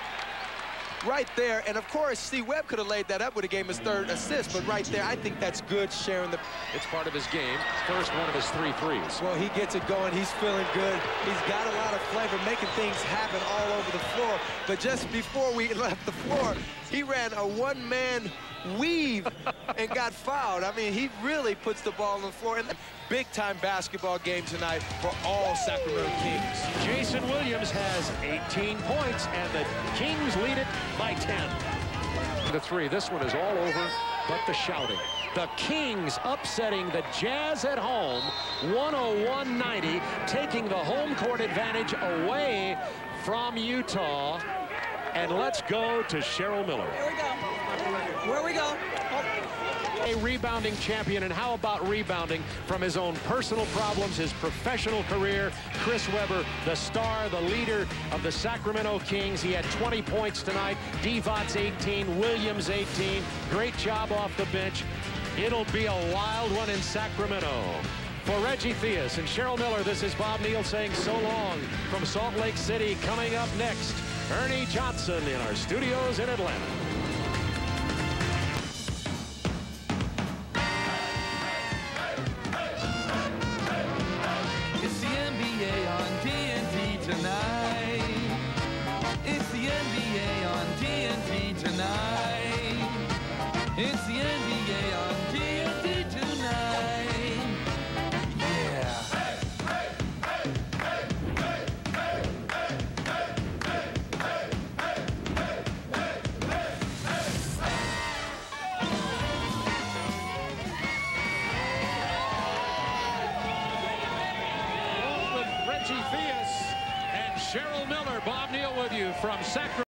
right there. And of course, see, Webb could have laid that up with a game his 3rd assist, but right there, I think that's good sharing the... It's part of his game. First one of his 3 threes. Well, he gets it going. He's feeling good. He's got a lot of flavor, making things happen all over the floor. But just before we left the floor, he ran a 1-man weave and got fouled. I mean, he really puts the ball on the floor. And big-time basketball game tonight for all Sacramento Kings. Jason Williams has 18 points, and the Kings lead it by 10. The 3. This one is all over, but the shouting. The Kings upsetting the Jazz at home, 101-90, taking the home court advantage away from Utah. And let's go to Cheryl Miller. Here we go. Where we go? A rebounding champion, and how about rebounding from his own personal problems, his professional career? Chris Webber, the star, the leader of the Sacramento Kings. He had 20 points tonight. Divac 18, Williams 18. Great job off the bench. It'll be a wild one in Sacramento. For Reggie Theus and Cheryl Miller, this is Bob Neal saying so long from Salt Lake City. Coming up next, Ernie Johnson in our studios in Atlanta. It's the NBA on TNT tonight. It's the NBA on TNT tonight. It's the NBA on TNT tonight. Yeah. Reggie Theus and Cheryl Miller. Bob Neal with you from Sacramento.